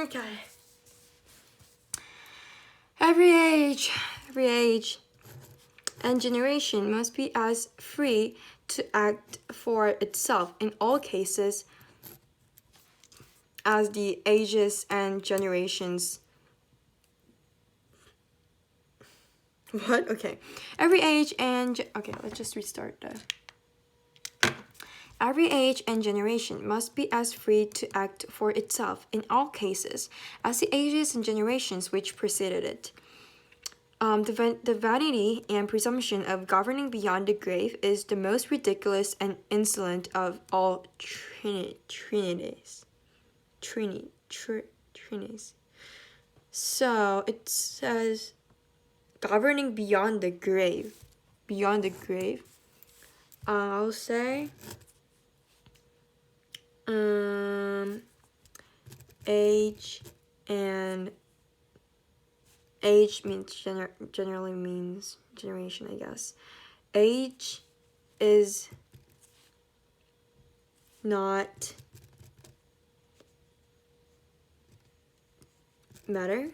Okay. Every age and generation must be as free to act for itself in all cases as the ages and generations. What? Okay. Every age and okay, let's just restart that. Every age and generation must be as free to act for itself in all cases as the ages and generations which preceded it. The vanity and presumption of governing beyond the grave is the most ridiculous and insolent of all trinities. So it says governing beyond the grave. Beyond the grave. I'll say age means generally means generation, I guess. Age is not matter.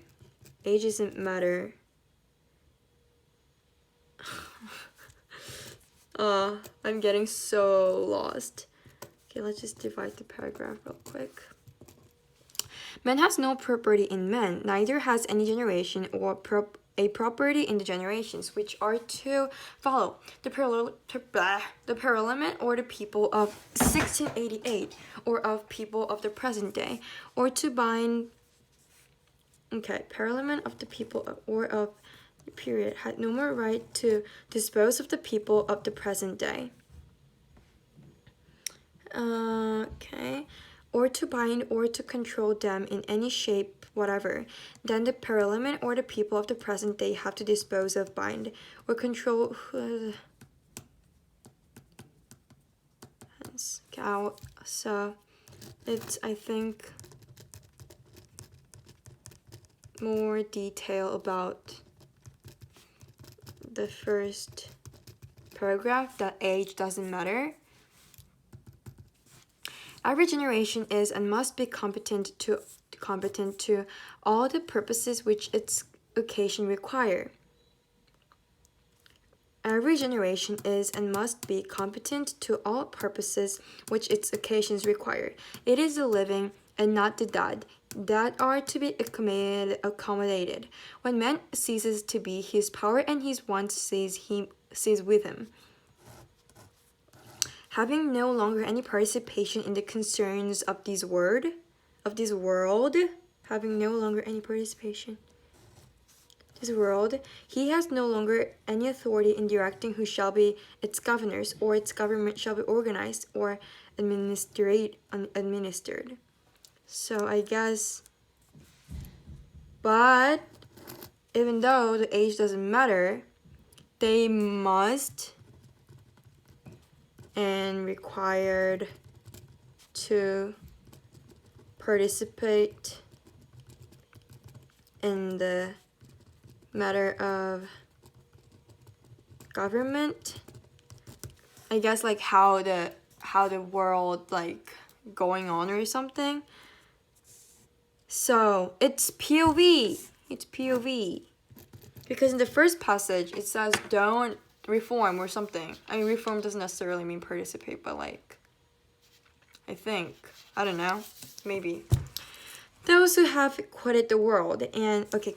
Age isn't matter. I'm getting so lost. Okay, let's just divide the paragraph real quick. Man has no property in men, neither has any generation or a property in the generations which are to follow. The parliament or the people of 1688 or of people of the present day, or to bind. Okay, parliament of the people or of the period had no more right to dispose of the people of the present day. Okay. Or to bind or to control them in any shape whatever, then the parliament or the people of the present day have to dispose of, bind, or control. So it's, I think, more detail about the first paragraph, that age doesn't matter. Every generation is and must be competent to all the purposes which its occasion require. Every generation is and must be competent to all purposes which its occasions require. It is the living and not the dead that are to be accommodated. When man ceases to be, his power and his wants cease with him. Having no longer any participation in the concerns of this world, having no longer any participation in this world, he has no longer any authority in directing who shall be its governors, or its government shall be organized or administered. So I guess, but even though the age doesn't matter, they must and required to participate in the matter of government. I guess like how the world like going on or something. So it's POV. It's POV. Because in the first passage it says don't reform or something. I mean, reform doesn't necessarily mean participate, but like, I think, I don't know, maybe. Those who have quitted the world, and okay,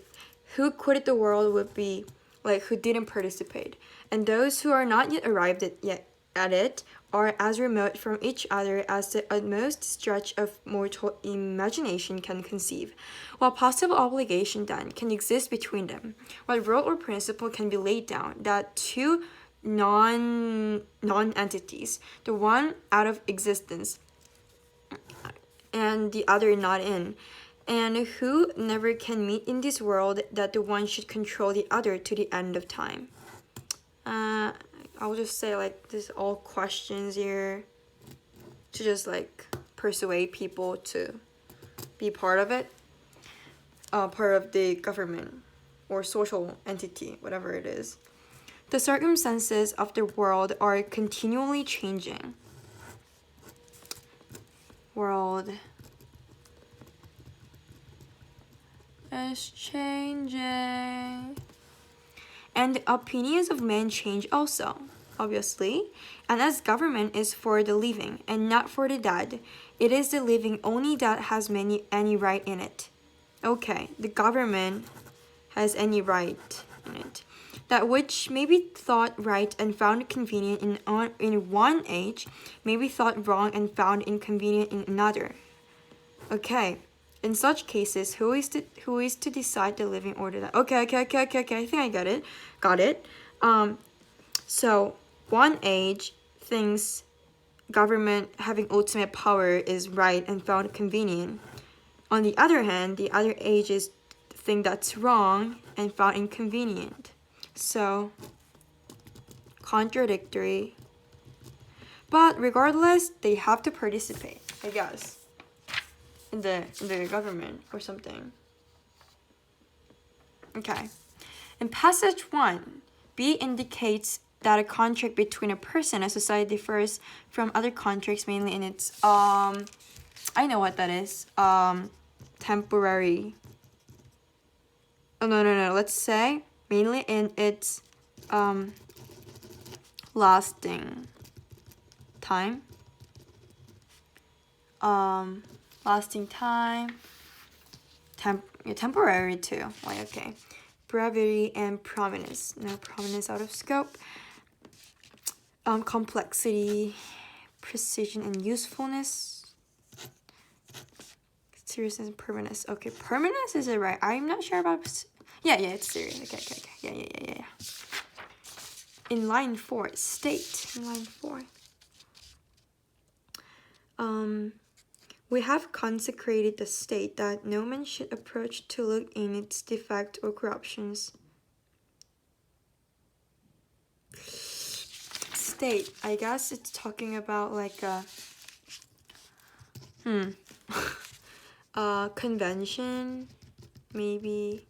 who quitted the world would be like who didn't participate, and those who are not yet arrived at it are as remote from each other as the utmost stretch of mortal imagination can conceive. What possible obligation, then, can exist between them? What rule or principle can be laid down that two non-entities, the one out of existence and the other not in, and who never can meet in this world, that the one should control the other to the end of time? I'll just say like this all questions here to just like persuade people to be part of it, part of the government or social entity, whatever it is. The circumstances of the world are continually changing. World is changing. And the opinions of men change also, obviously. And as government is for the living and not for the dead, it is the living only that has any right in it. Okay, the government has any right in it. That which may be thought right and found convenient in one age, may be thought wrong and found inconvenient in another. Okay, in such cases, who is to decide the living or the dead? Okay. I think I get it. Got it. So one age thinks government having ultimate power is right and found convenient. On the other hand, the other ages think that's wrong and found inconvenient. So contradictory. But regardless, they have to participate, I guess, in the government or something. Okay. In passage 1, B indicates that a contract between a person and society differs from other contracts mainly in its I know what that is. Temporary. Oh no. Let's say mainly in its lasting time. Lasting time. Temporary too. Like okay. Brevity and prominence. No prominence out of scope. Complexity, precision, and usefulness. Seriousness and permanence. Okay, permanence is it right? I'm not sure about. Yeah, it's serious. Okay. Yeah. In line 4, state. In line 4. We have consecrated the state that no man should approach to look in its defect or corruptions. State, I guess it's talking about like a convention, maybe.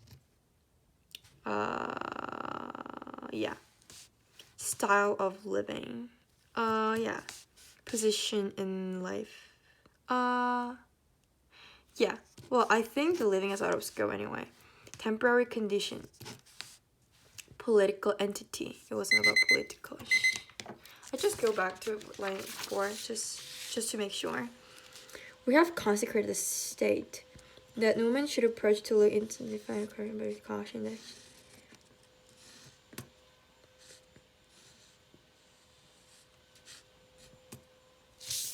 Yeah. Style of living. Yeah. Position in life. Yeah. Well, I think the living is out of scope anyway. Temporary condition. Political entity. It wasn't about political. I just go back to line 4 just to make sure. We have consecrated the state that no man should approach to look into the final question by caution.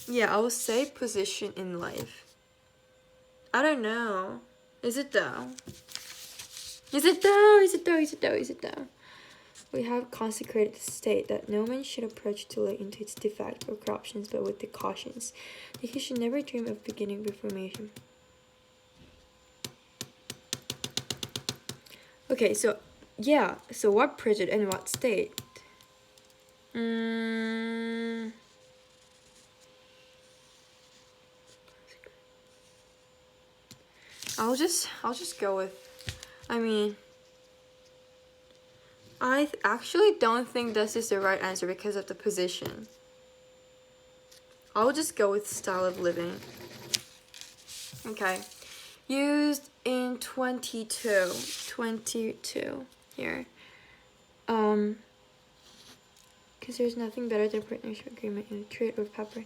Yeah, I would say position in life. I don't know. Is it though? We have consecrated the state that no man should approach to look into its defect or corruptions, but with the cautions that he should never dream of beginning reformation. Okay, so yeah, so what prejudice and what state? I'll just go with, I actually don't think this is the right answer because of the position. I'll just go with style of living. Okay. Used in 22 here. Because there's nothing better than partnership agreement in a trade or paper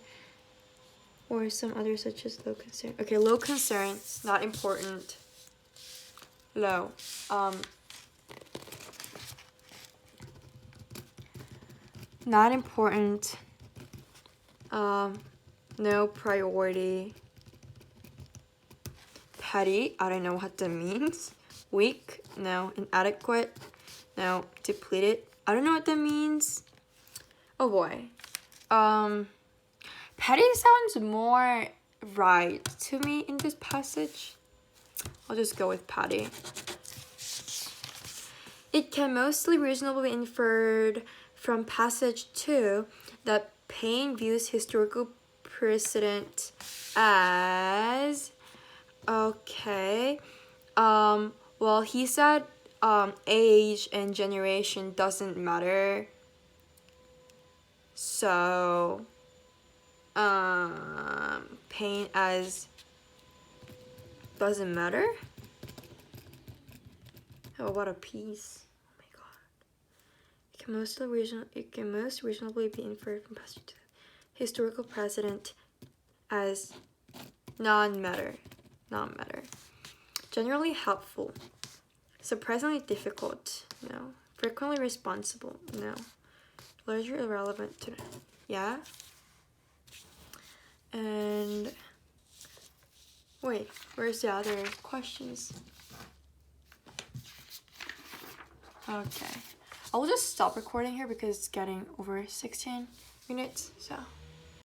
or some other such as low concern. Okay, low concerns, not important. Low. Not important. No priority. Petty, I don't know what that means. Weak, no. Inadequate, no. Depleted, I don't know what that means. Oh boy. Petty sounds more right to me in this passage. I'll just go with petty. It can mostly reasonably be inferred from passage 2 that Paine views historical precedent as okay. Well, he said age and generation doesn't matter. So Paine as doesn't matter. Oh, what a piece. Oh my god. It can most reasonably be inferred from passage to historical precedent as non-matter. Generally helpful. Surprisingly difficult. No. Frequently responsible. No. Largely irrelevant to. Yeah. And wait, where's the other questions? Okay. I'll just stop recording here because it's getting over 16 minutes. So